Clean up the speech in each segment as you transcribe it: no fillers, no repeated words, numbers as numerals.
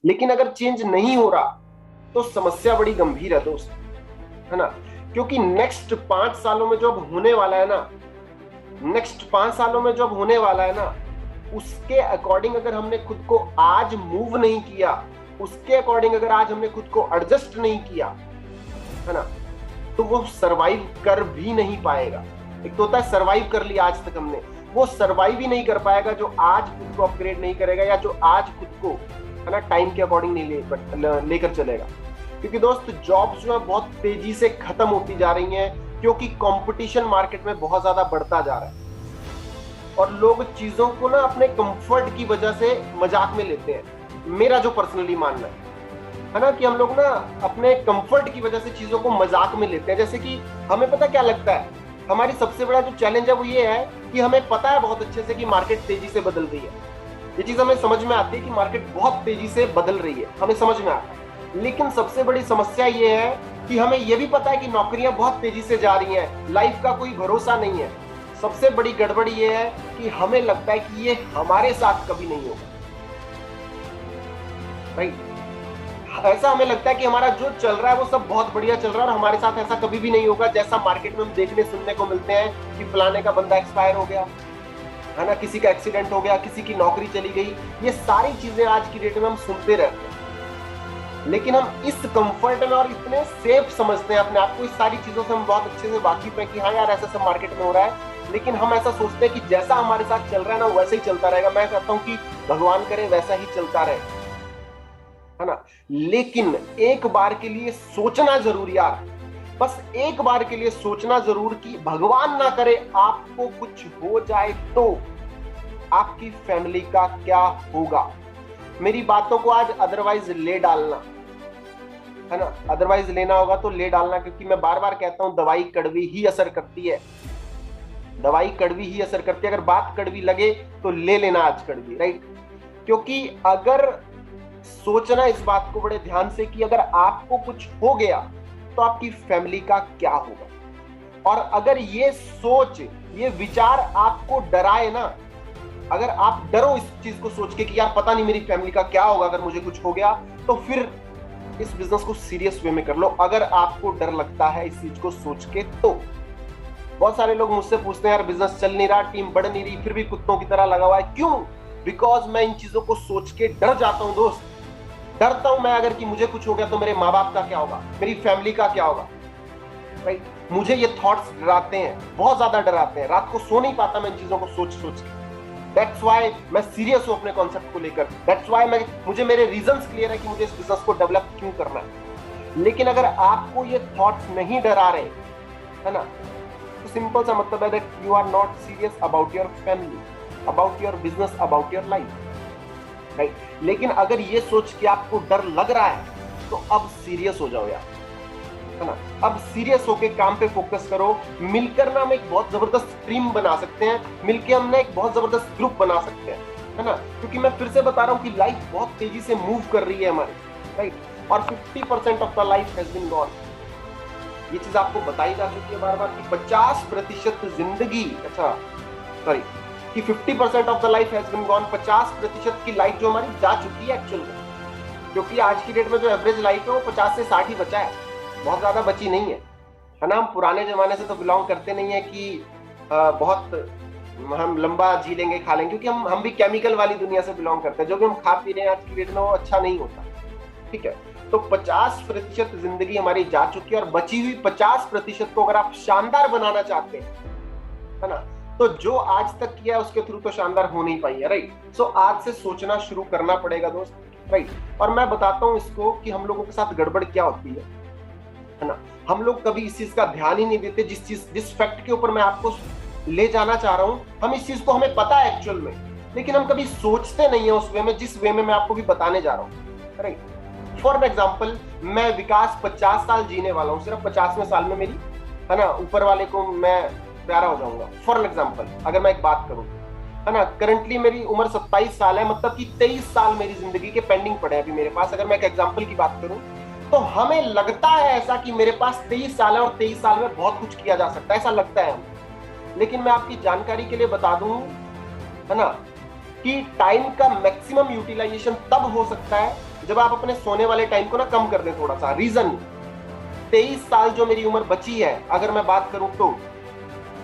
लेकिन अगर चेंज नहीं हो रहा तो समस्या बड़ी गंभीर है दोस्त, है ना। क्योंकि नेक्स्ट 5 सालों में जो अब होने वाला है ना, नेक्स्ट 5 सालों में जो अब होने वाला है ना, उसके अकॉर्डिंग अगर हमने खुद को आज मूव नहीं किया, उसके अकॉर्डिंग अगर आज हमने खुद को एडजस्ट नहीं किया, है ना, तो वो सरवाइव कर भी नहीं पाएगा। एक तो होता है सरवाइव कर लिया आज तक हमने, वो सरवाइव ही नहीं कर पाएगा जो आज खुद को अपग्रेड नहीं करेगा, या जो आज खुद को, है ना, टाइम के अकॉर्डिंग नहीं लेकर चलेगा। क्योंकि दोस्त जॉब्स जो है बहुत तेजी से खत्म होती जा रही हैं, क्योंकि कंपटीशन मार्केट में बहुत ज्यादा बढ़ता जा रहा है, और लोग चीजों को ना अपने कंफर्ट की वजह से मजाक में लेते हैं। मेरा जो पर्सनली मानना है ना, कि हम लोग ना अपने कंफर्ट की वजह से चीजों को मजाक में लेते हैं। जैसे कि हमें पता क्या लगता है, हमारी सबसे बड़ा जो चैलेंज है वो ये है कि हमें पता है बहुत अच्छे से कि मार्केट तेजी से बदल रही है। ये चीज हमें समझ में आती है कि मार्केट बहुत तेजी से बदल रही है, हमें समझ में आता है। लेकिन सबसे बड़ी समस्या ये है कि हमें ये भी पता है कि नौकरियां बहुत तेजी से जा रही हैं, लाइफ का कोई भरोसा नहीं है। सबसे बड़ी गड़बड़ी ये है कि हमें लगता है कि ये हमारे साथ कभी नहीं होगा। राइट, ऐसा हमें लगता है कि हमारा जो चल रहा है वो सब बहुत बढ़िया चल रहा है, और हमारे साथ ऐसा कभी भी नहीं होगा। जैसा मार्केट में हम देखने सुनने को मिलते हैं कि फलाने का बंदा एक्सपायर हो गया, है ना, किसी का एक्सीडेंट हो गया, किसी की नौकरी चली गई, ये सारी चीजें आज की डेट में हम सुनते रहते हैं। लेकिन हम इस कंफर्ट में और इतने सेफ समझते हैं अपने आप को, इस सारी चीजों से हम बहुत अच्छे से वाकिफ है कि हाँ यार ऐसा सब मार्केट में हो रहा है। लेकिन हम ऐसा सोचते हैं कि जैसा हमारे साथ चल रहा है ना वैसे ही चलता रहेगा। मैं कहता हूं कि भगवान करे वैसा ही चलता रहे, है ना। लेकिन एक बार के लिए सोचना जरूर यार, बस एक बार के लिए सोचना जरूर कि भगवान ना करे आपको कुछ हो जाए तो आपकी फैमिली का क्या होगा। मेरी बातों को आज अदरवाइज ले डालना, है ना, अदरवाइज लेना होगा तो ले डालना। क्योंकि मैं बार बार कहता हूं दवाई कड़वी ही असर करती है, दवाई कड़वी ही असर करती है। अगर बात कड़वी लगे तो ले लेना आज कड़वी, राइट। क्योंकि अगर सोचना इस बात को बड़े ध्यान से कि अगर आपको कुछ हो गया तो आपकी फैमिली का क्या होगा। और अगर ये सोच, ये विचार आपको डराए ना, अगर आप डरो इस चीज को सोच के कि यार पता नहीं मेरी फैमिली का क्या होगा अगर मुझे कुछ हो गया, तो फिर इस बिजनेस को सीरियस वे में कर लो। अगर आपको डर लगता है इस चीज को सोच के तो। बहुत सारे लोग मुझसे पूछते हैं यार बिजनेस चल नहीं रहा, टीम बढ़ नहीं रही, फिर भी कुत्तों की तरह लगा हुआ है, क्यों? बिकॉज मैं इन चीजों को सोच के डर जाता हूं दोस्त। डरता हूं मैं अगर कि मुझे कुछ हो गया तो मेरे माँ बाप का क्या होगा, मेरी फैमिली का क्या होगा, राइट। मुझे ये थॉट्स डराते हैं, बहुत ज्यादा डराते हैं। रात को सो नहीं पाता मैं इन चीजों को सोच सोच के। दैट्स व्हाई मैं सीरियस हूं अपने कॉन्सेप्ट को लेकर। दैट्स व्हाई मुझे मेरे रीजंस क्लियर है कि मुझे इस बिजनेस को डेवलप क्यों करना है। लेकिन अगर आपको ये थॉट्स नहीं डरा रहे, है ना, तो सिंपल सा मतलब है that you are not serious about your family, about your business, about your life, right. लेकिन अगर ये सोच के आपको डर लग रहा है तो अब सीरियस हो जाओ यार, है ना। अब सीरियस होके काम पे फोकस करो। मिलकर ना हम एक बहुत जबरदस्त टीम बना सकते हैं, मिलकर हम ना एक बहुत जबरदस्त ग्रुप बना सकते हैं, है ना। क्योंकि मैं फिर से बता रहा हूं कि लाइफ बहुत तेजी से मूव कर रही है हमारी, राइट। और 50% of the life has been gone. ये चीज आपको बताई जा चुकी है बार बार कि 50% जिंदगी, अच्छा सॉरी, कि 50% of the life has been gone. 50% की लाइफ जो हमारी जा चुकी है एक्चुअल में। क्योंकि आज की डेट में जो एवरेज लाइफ है वो 50 से 60 ही बचा है, बहुत ज्यादा बची नहीं है ना। हम पुराने जमाने से तो बिलोंग करते नहीं है कि बहुत हम लंबा जी लेंगे खा लेंगे, क्योंकि हम भी केमिकल वाली दुनिया से बिलोंग करते हैं। जो भी हम खा पी रहे हैं आज की डेट में वो अच्छा नहीं होता, ठीक है। तो 50% जिंदगी हमारी जा चुकी है, और बची हुई 50% को अगर आप शानदार बनाना चाहते हैं, है ना, तो जो आज तक किया है उसके थ्रू तो शानदार हो नहीं पाई है, राइट। सो आज से सोचना शुरू करना पड़ेगा दोस्त, राइट। और मैं बताता हूं इसको कि हम लोगों के साथ गड़बड़ क्या होती है ना। हम लोग कभी इस चीज का ध्यान ही नहीं देते, जिस फैक्ट के ऊपर मैं आपको ले जाना चाह रहा हूं, हम इस चीज को हमें पता है एक्चुअल में, लेकिन हम कभी सोचते नहीं है उस वे में जिस वे में मैं आपको भी बताने जा रहा हूं, राइट। फॉर एग्जाम्पल, मैं विकास 50 साल जीने वाला हूं, सिर्फ 50वें साल में मेरी, है ना, ऊपर वाले को मैं प्यारा हो जाऊंगा। फॉर एग्जाम्पल अगर मैं एक बात करूं, है ना, करंटली मेरी उम्र 27 साल है, मतलब कि 23 साल मेरी जिंदगी के पेंडिंग पड़े हैं अभी मेरे पास। अगर मैं एक एग्जाम्पल की बात करूं तो हमें लगता है ऐसा कि मेरे पास 23 साल है और 23 साल में बहुत कुछ किया जा सकता है, ऐसा लगता है हमें। लेकिन मैं आपकी जानकारी के लिए बता दूं, है ना, कि टाइम का मैक्सिमम यूटिलाइजेशन तब हो सकता है जब आप अपने सोने वाले टाइम को ना कम कर दें थोड़ा सा। रीजन, 23 साल जो मेरी उम्र बची है अगर मैं बात करूं तो,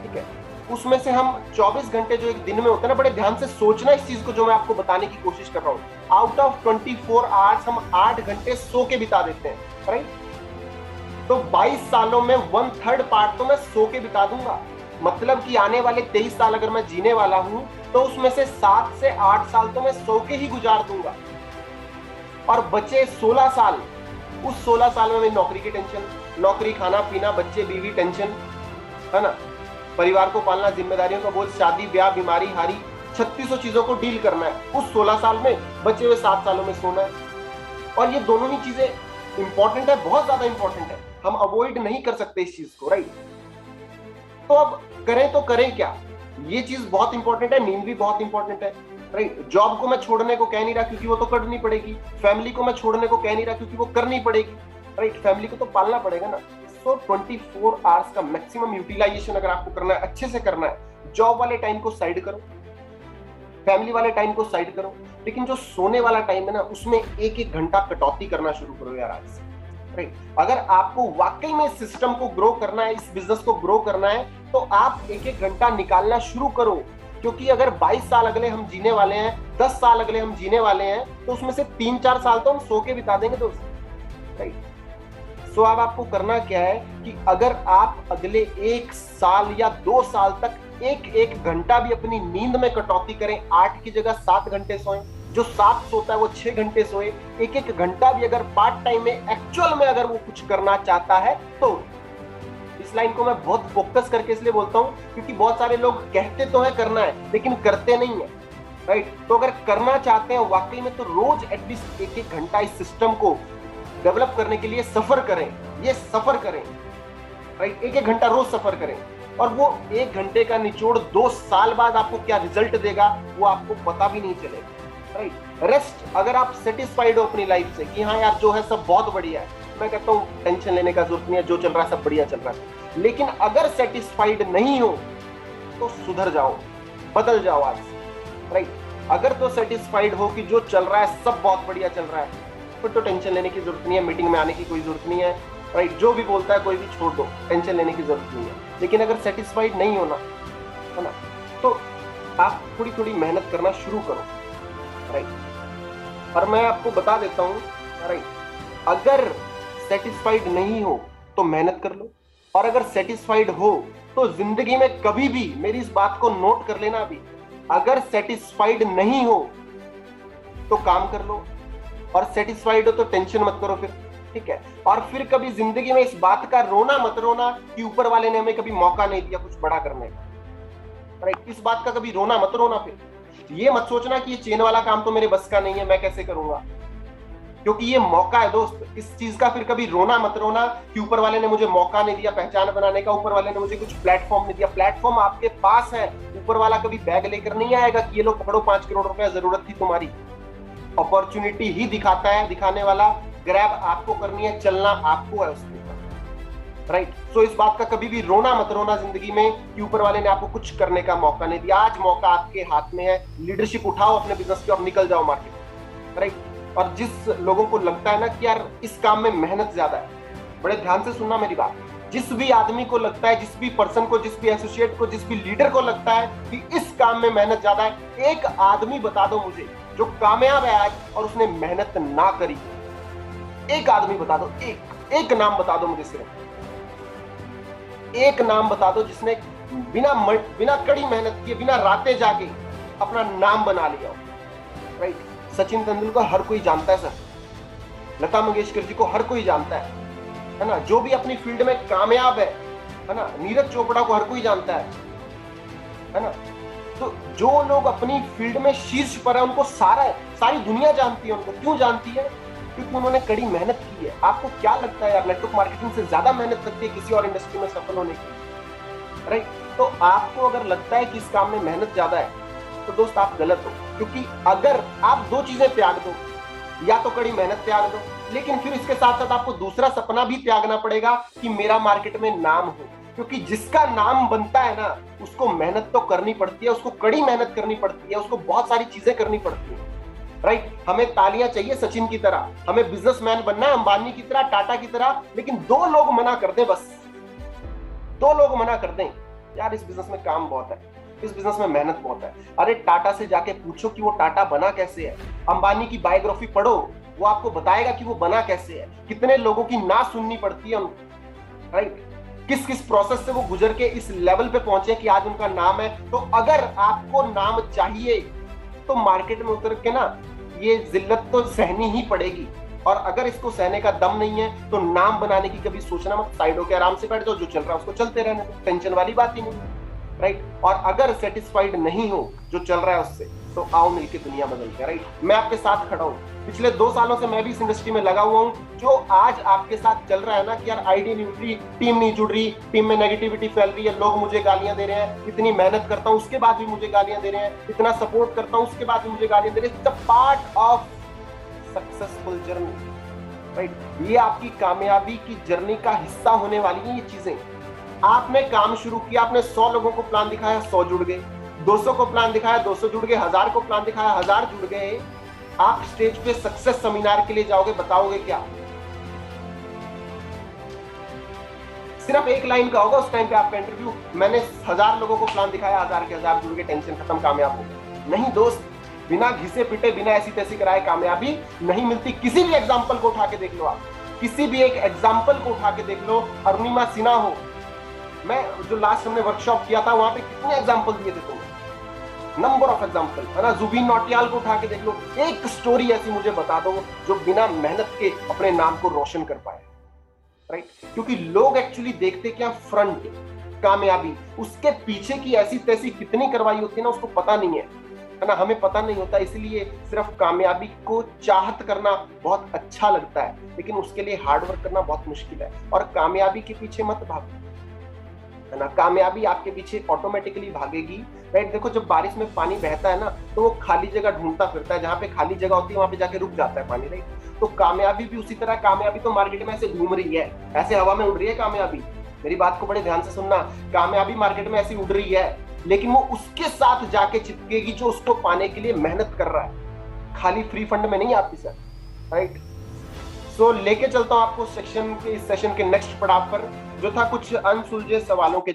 ठीक है, उसमें से हम 24 घंटे जो एक दिन में होता है ना, बड़े ध्यान से सोचना इस चीज को जो मैं आपको बताने की कोशिश कर रहा हूं। आउट ऑफ 24 आवर्स हम 8 घंटे सो के बिता देते हैं, राइट? तो 22 सालों में 1/3 पार्ट तो मैं सो के बिता दूंगा। मतलब कि आने वाले 23 साल अगर मैं जीने वाला हूं तो उसमें से 7 से 8 साल तो मैं सो के ही गुजार दूंगा, और बचे 16 साल, उस 16 साल में मेरी नौकरी की टेंशन, नौकरी, खाना पीना, बच्चे बीवी टेंशन, है ना, परिवार को पालना, जिम्मेदारियों का बोझ, शादी ब्याह, बीमारी हारी, 3600 चीजों को डील करना है उस 16 साल में। बचे हुए 7 सालों में सोना है। और ये दोनों ही चीजें इंपॉर्टेंट है, बहुत ज्यादा इंपॉर्टेंट है, हम अवॉइड नहीं कर सकते इस चीज को, राइट? तो अब करें तो करें क्या? ये चीज बहुत इंपॉर्टेंट है, नींद भी बहुत इंपॉर्टेंट है, राइट? जॉब को मैं छोड़ने को कह नहीं रहा क्योंकि वो तो करनी पड़ेगी, फैमिली को मैं छोड़ने को कह नहीं रहा क्योंकि वो करनी पड़ेगी, राइट? फैमिली को तो पालना पड़ेगा ना। सो 24 आवर्स का मैक्सिमम यूटिलाइजेशन अगर आपको करना है, अच्छे से करना है, जॉब वाले टाइम को साइड करो, फैमिली वाले टाइम को साइड करो, लेकिन जो सोने वाला टाइम है ना उसमें 1-1 घंटा कटौती करना शुरू करो यार आज से, राइट? अगर आपको वाकई में सिस्टम को ग्रो करना है, इस बिजनेस को ग्रो करना है, तो आप 1-1 घंटा निकालना शुरू करो। क्योंकि अगर 22 साल अगले हम जीने वाले हैं, 10 साल अगले हम जीने वाले हैं, तो उसमें से 3-4 साल तो हम सो के बिता देंगे दोस्त, राइट? सो अब आपको करना क्या है कि अगर आप अगले 1 साल या 2 साल तक 1-1 घंटा भी अपनी नींद में कटौती करें, 8 की जगह 7 घंटे सोएं, जो 7 सोता है वो 6 घंटे सोए, 1-1 घंटा भी अगर पार्ट टाइम में एक्चुअल में अगर वो कुछ करना चाहता है तो। इस लाइन को मैं बहुत फोकस करके इसलिए बोलता हूं क्योंकि बहुत सारे लोग कहते तो है करना है लेकिन करते नहीं है, राइट? तो अगर करना चाहते हैं वाकई में तो रोज एटलीस्ट 1-1 घंटा इस सिस्टम को डेवलप करने के लिए सफर करें, ये सफर करें, राइट? 1-1 घंटा रोज सफर करें, और वो 1 घंटे का निचोड़ 2 साल बाद आपको क्या रिजल्ट देगा वो आपको पता भी नहीं चलेगा, राइट? रेस्ट, अगर आप सेटिस्फाइड हो अपनी लाइफ से कि हाँ यार जो है सब बहुत बढ़िया है, मैं कहता हूँ टेंशन लेने का जरूरत नहीं है, जो चल रहा है सब बढ़िया चल रहा है। लेकिन अगर सेटिस्फाइड नहीं हो तो सुधर जाओ, बदल जाओ आज, राइट? अगर तो सेटिस्फाइड हो कि जो चल रहा है सब बहुत बढ़िया चल रहा है, फिर तो टेंशन लेने की जरूरत नहीं है, मीटिंग में आने की कोई जरूरत नहीं है, राइट? जो भी बोलता है कोई भी छोड़ दो, टेंशन लेने की जरूरत नहीं है। लेकिन अगर सेटिस्फाइड नहीं होना है ना, तो आप थोड़ी थोड़ी मेहनत करना शुरू करो, राइट? और मैं आपको बता देता हूं, राइट, अगर सेटिस्फाइड नहीं हो तो मेहनत कर लो, और अगर सेटिस्फाइड हो तो जिंदगी में कभी भी, मेरी इस बात को नोट कर लेना अभी, अगर सेटिस्फाइड नहीं हो तो काम कर लो, और सेटिस्फाइड हो तो टेंशन मत करो फिर, ठीक है? और फिर कभी जिंदगी में इस बात का रोना मत रोना कि ऊपर वाले ने हमें कभी मौका नहीं दिया कुछ बड़ा करने का, राइट? इस बात का कभी रोना मत रोना। फिर ये मत सोचना कि ये चेन वाला काम तो मेरे बस का नहीं है, मैं कैसे करूंगा, क्योंकि ये मौका है दोस्त। इस चीज का फिर कभी रोना मत रोना कि ऊपर वाले ने मुझे मौका नहीं दिया पहचान बनाने का, ऊपर वाले ने मुझे कुछ प्लेटफॉर्म नहीं दिया। प्लेटफॉर्म आपके पास है, ऊपर वाला कभी बैग लेकर नहीं आएगा कि ये लो पकड़ो 5 करोड़ रुपया जरूरत थी तुम्हारी। अपॉर्चुनिटी ही दिखाता है दिखाने वाला, ग्रैब आपको करनी है, चलना आपको है उसके ऊपर, राइट? सो इस बात का कभी भी रोना मत रोना जिंदगी में कि ऊपर वाले ने आपको कुछ करने का मौका नहीं दिया। आज मौका आपके हाथ में है, लीडरशिप उठाओ अपने बिजनेस की और निकल जाओ मार्केट, राइट? और जिस लोगों को लगता है ना कि यार इस काम में मेहनत ज्यादा है, बड़े ध्यान से सुनना मेरी बात, जिस भी आदमी को लगता है, जिस भी पर्सन को, जिस भी एसोसिएट को, जिस भी लीडर को लगता है कि इस काम में मेहनत ज्यादा है, एक आदमी बता दो मुझे जो कामयाब है आज और उसने मेहनत ना करी। एक आदमी बता दो, एक नाम बता दो मुझे, सिर्फ एक नाम बता दो जिसने बिना कड़ी मेहनत किए, बिना रातें जागे अपना नाम बना लिया हो, राइट? सचिन तेंदुलकर हर कोई जानता है सर, लता मंगेशकर जी को हर कोई जानता है ना? जो भी अपनी फील्ड में कामयाब है ना? नीरज चोपड़ा को हर कोई जानता है ना? तो जो लोग अपनी फील्ड में शीर्ष पर है उनको सारी दुनिया जानती है। उनको क्यों जानती है? क्योंकि उन्होंने कड़ी मेहनत की है। आपको क्या लगता है यार नेटवर्क मार्केटिंग से ज्यादा मेहनत लगती है किसी और इंडस्ट्री में सफल होने की, राइट? तो आपको अगर लगता है कि इस काम में मेहनत ज्यादा है तो दोस्त आप गलत हो, क्योंकि अगर आप 2 चीजें त्याग दो, या तो कड़ी मेहनत त्याग दो, लेकिन फिर इसके साथ साथ आपको दूसरा सपना भी त्यागना पड़ेगा कि मेरा मार्केट में नाम हो, क्योंकि जिसका नाम बनता है ना उसको मेहनत तो करनी पड़ती है, उसको कड़ी मेहनत करनी पड़ती है, उसको बहुत सारी चीजें करनी पड़ती है, राइट? हमें तालियां चाहिए सचिन की तरह, हमें बिजनेसमैन बनना है अंबानी की तरह, टाटा की तरह, लेकिन दो लोग मना कर दें, बस दो लोग मना कर दें, यार इस बिजनेस में काम बहुत है, इस बिजनेस में मेहनत बहुत है। अरे टाटा से जाके पूछो कि वो टाटा बना कैसे है, अंबानी की बायोग्राफी पढ़ो, वो आपको बताएगा कि वो बना कैसे है, कितने लोगों की ना सुननी पड़ती है उनको, राइट? किस किस प्रोसेस से वो गुजर के इस लेवल पे पहुंचे कि आज उनका नाम है। तो अगर आपको नाम चाहिए तो मार्केट में उतर के ना ये जिल्लत तो सहनी ही पड़ेगी, और अगर इसको सहने का दम नहीं है तो नाम बनाने की कभी सोचना मत, साइड होकर आराम से बैठ जाओ, जो चल रहा है उसको चलते रहने दो, टेंशन वाली बात ही नहीं, राइट? और अगर सेटिस्फाइड नहीं हो जो चल रहा है उससे, तो आओ मिलके दुनिया बदलते हैं, राइट? मैं आपके साथ खड़ा हूं, पिछले 2 सालों से मैं भी इस इंडस्ट्री में लगा हुआ हूं। जो आज आपके साथ चल रहा है ना कि यार आईडी नहीं उठ रही, टीम नहीं जुड़ रही, टीम में नेगेटिविटी फैल रही है, लोग मुझे गालियां दे रहे हैं, इतनी मेहनत करता हूं उसके बाद भी मुझे गालियां दे रहे हैं, इतना सपोर्ट करता हूं उसके बाद भी मुझे गालियां दे रहे हैं, it's a part of successful journey, right? ये आपकी कामयाबी की जर्नी का हिस्सा होने वाली है ये चीजें। आपने काम शुरू किया, आपने 100 लोगों को प्लान दिखाया, 100 जुड़ गए, 200 को प्लान दिखाया, 200 जुड़ गए, 1000 को प्लान दिखाया, 1000 जुड़ गए। आप स्टेज पे सक्सेस सेमिनार के लिए जाओगे, बताओगे क्या? सिर्फ एक लाइन का होगा उस टाइम पे आपका इंटरव्यू, मैंने 1000 लोगों को प्लान दिखाया, 1000 के 1000 जुड़ गए, टेंशन खत्म, कामयाब हो गए। नहीं दोस्त, बिना घिसे पिटे, बिना ऐसी तैसी कराए कामयाबी नहीं मिलती। किसी भी एग्जाम्पल को उठा के देख लो, आप किसी भी एक एग्जाम्पल को उठा के देख लो, अरुणिमा सिन्हा हो, मैं जो लास्ट हमने वर्कशॉप किया था वहां पे कितने एग्जाम्पल दिए थे तुम्हें, नंबर ऑफ एग्जाम्पल, है ना? जुबीन नौटियाल को उठा के देख लो, एक स्टोरी ऐसी मुझे बता दो जो बिना मेहनत के अपने नाम को रोशन कर पाए, राइट? क्योंकि लोग एक्चुअली देखते क्या, फ्रंट कामयाबी, उसके पीछे की ऐसी तैसी कितनी करवाई होती है ना, उसको पता नहीं है ना? हमें पता नहीं होता, इसलिए सिर्फ कामयाबी को चाहत करना बहुत अच्छा लगता है, लेकिन उसके लिए हार्डवर्क करना बहुत मुश्किल है। और कामयाबी के पीछे मत भागो, है ना? कामयाबी आपके पीछे ऑटोमेटिकली भागेगी, राइट? देखो जब बारिश में पानी बहता है ना, तो वो खाली जगह ढूंढता फिरता है, जहां पे खाली जगह होती है वहां पे जाके रुक जाता है पानी, राइट? तो कामयाबी भी उसी तरह, कामयाबी तो मार्केट में ऐसे घूम रही है, ऐसे हवा में उड़ रही है कामयाबी, मेरी बात को बड़े ध्यान से सुनना, कामयाबी मार्केट में ऐसी उड़ रही है, लेकिन वो उसके साथ जाके चिपकेगी जो उसको पाने के लिए मेहनत कर रहा है, खाली फ्री फंड में नहीं आती सर, राइट? सो लेके चलता हूं आपको सेक्शन के, इस सेशन के नेक्स्ट पड़ाव पर, जो था कुछ अनसुलझे सवालों के